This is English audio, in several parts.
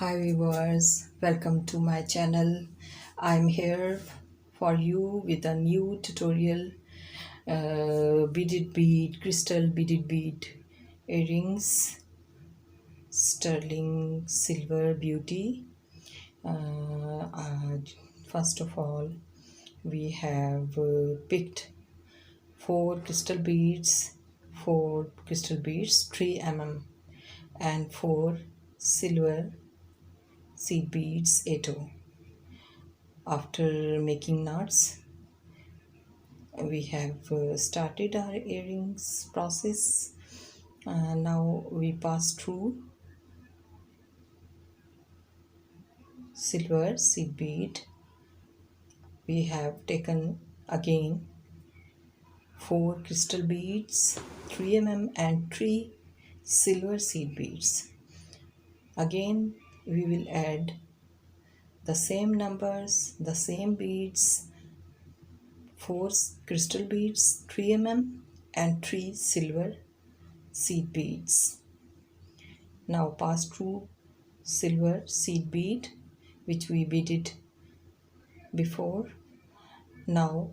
Hi viewers, welcome to my channel. I'm here for you with a new tutorial, beaded bead, crystal beaded bead earrings, sterling silver beauty. Uh, uh, First of all, we have picked four crystal beads, 3 mm, and four silver seed beads, 8. After making knots, we have started our earrings process. Now we pass through silver seed bead. We have taken again four crystal beads, 3 mm, and three silver seed beads. Again we will add the same numbers, the same beads, four crystal beads, 3 mm, and three silver seed beads. Now pass through silver seed bead which we beaded before. Now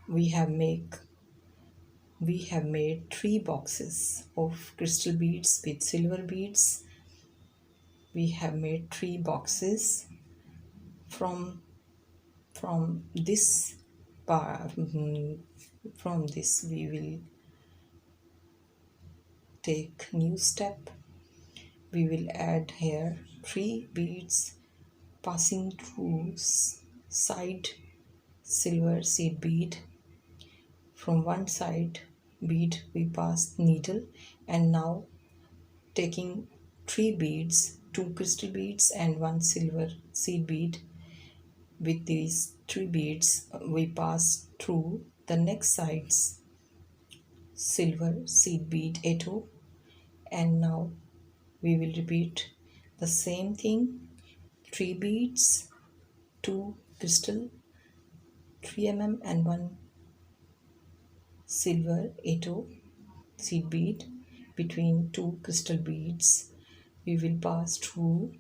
we have made three boxes of crystal beads with silver beads. We have made three boxes from this part. From this we will take new step. We will add here three beads passing through side silver seed bead. From one side bead we passed needle, and now taking three beads, two crystal beads and one silver seed bead. With these three beads we pass through the next side's silver seed bead 8, and now we will repeat the same thing. Three beads, two crystal 3 mm and one silver 8 seed bead. Between two crystal beads we will pass through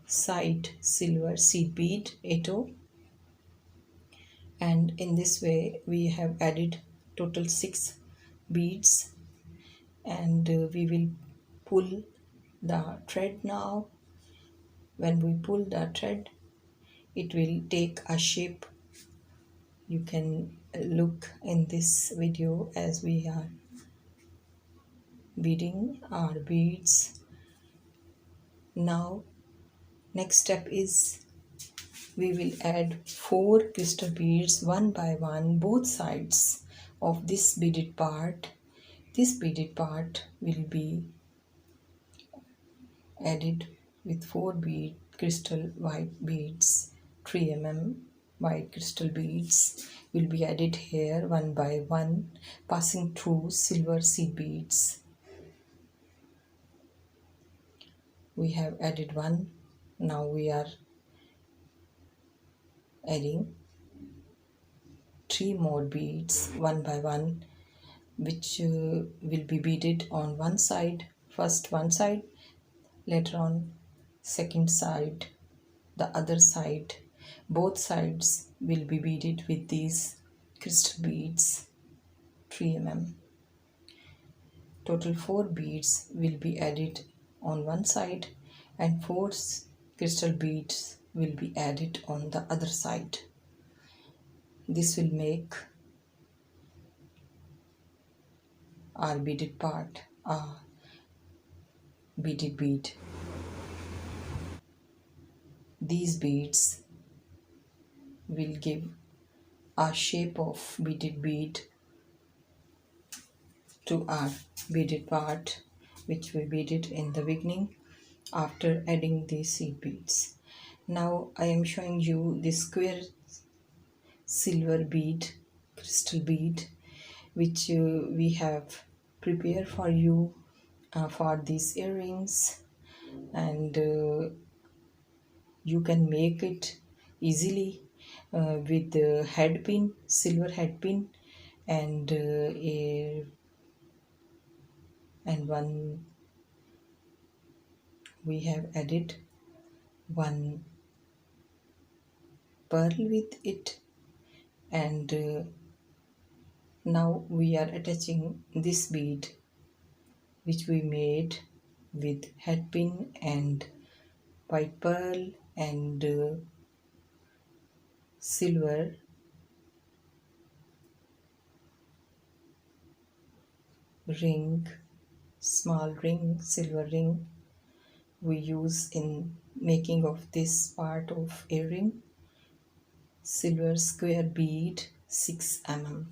side silver seed bead 8, and in this way we have added total 6 beads. And we will pull the thread now. When we pull the thread, it will take a shape. You can look in this video as we are beading our beads. Now next step is we will add four crystal beads one by one, both sides of this beaded part. This beaded part will be added with four crystal white beads. 3 mm white crystal beads will be added here one by one, passing through silver seed beads. We have added one. Now we are adding three more beads one by one, which will be beaded on one side. First one side, later on second side, the other side. Both sides will be beaded with these crystal beads 3 mm. Total 4 beads will be added on one side and 4 crystal beads will be added on the other side. This will make our beaded part a beaded bead. These beads will give a shape of beaded bead to our beaded part, which we beaded in the beginning after adding the seed beads. Now I am showing you the square silver bead, crystal bead, which we have prepared for you for these earrings, and you can make it easily with the head pin, silver head pin, and one we have added one pearl with it, and now we are attaching this bead which we made with head pin and white pearl and silver ring, small ring, silver ring we use in making of this part of earring. Silver square bead 6 mm.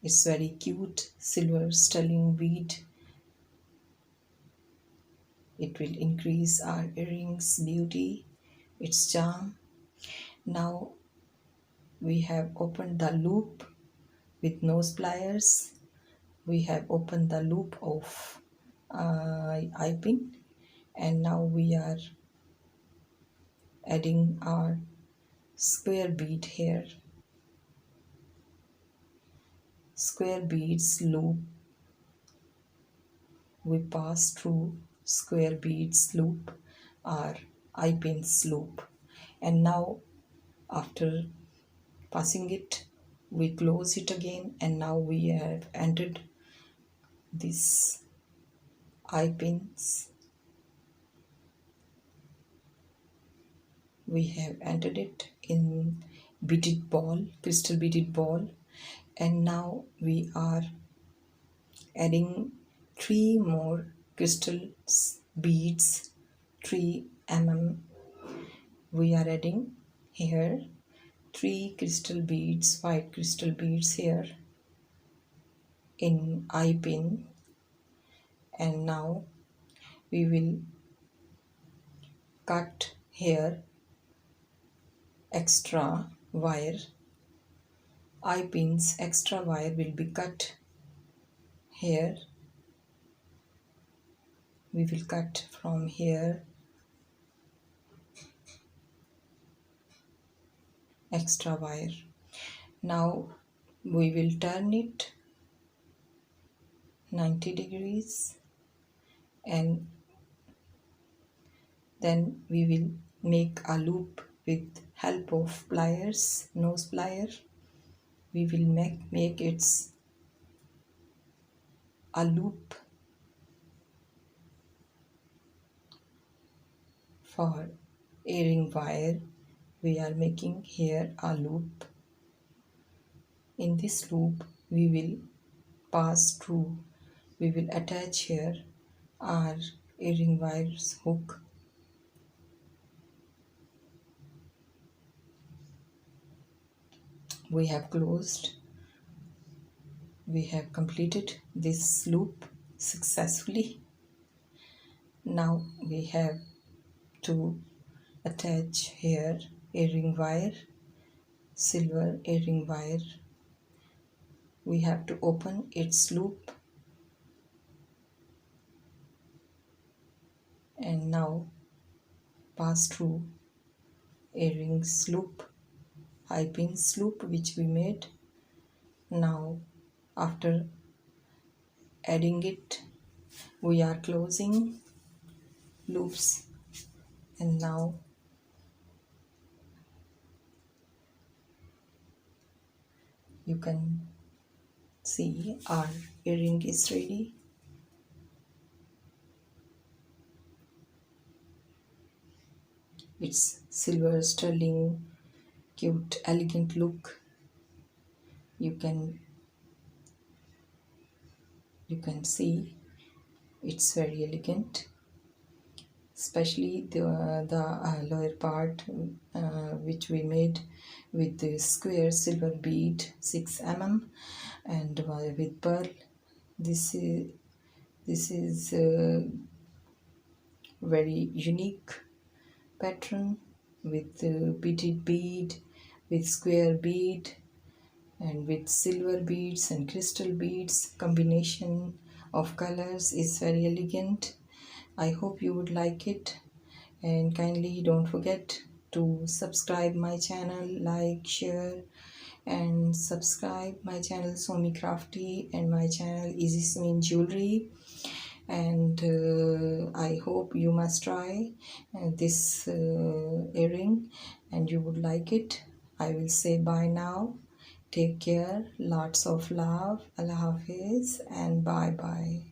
It's very cute silver sterling bead. It will increase our earrings beauty, its charm. Now we have opened the loop with nose pliers. We have opened the loop of eye pin, and now we are adding our square bead here. Square beads loop, we pass through square beads loop our eye pins loop, and now after passing it we close it again, and now we have entered this eye pins. We have entered it in beaded ball, crystal beaded ball, and now we are adding 3 more crystal beads, 3 mm. We are adding here 3 crystal beads, white crystal beads here in eye pin, and now we will cut here extra wire. Eye pins extra wire will be cut here. We will cut from here extra wire. Now we will turn it 90 degrees, and then we will make a loop with help of pliers, nose plier. We will make its a loop for earring wire. We are making here a loop. In this loop we will pass through, we will attach here our earring wires hook. We have closed, we have completed this loop successfully. Now we have to attach here earring wire, silver earring wire. We have to open its loop, and now pass through earrings loop, eye pins loop which we made. Now after adding it we are closing loops, and now you can see our earring is ready. It's silver sterling, cute, elegant look. You can see it's very elegant, especially the lower part which we made with the square silver bead 6 mm and with pearl. This is a very unique pattern with beaded bead, with square bead, and with silver beads and crystal beads. Combination of colors is very elegant. I hope you would like it, and kindly don't forget to subscribe my channel, like, share, and subscribe my channel somycrafty and my channel Easy Swing Jewelry. and I hope you must try this earring and you would like it. I will say bye now. Take care, lots of love, Allah Hafiz, and bye bye.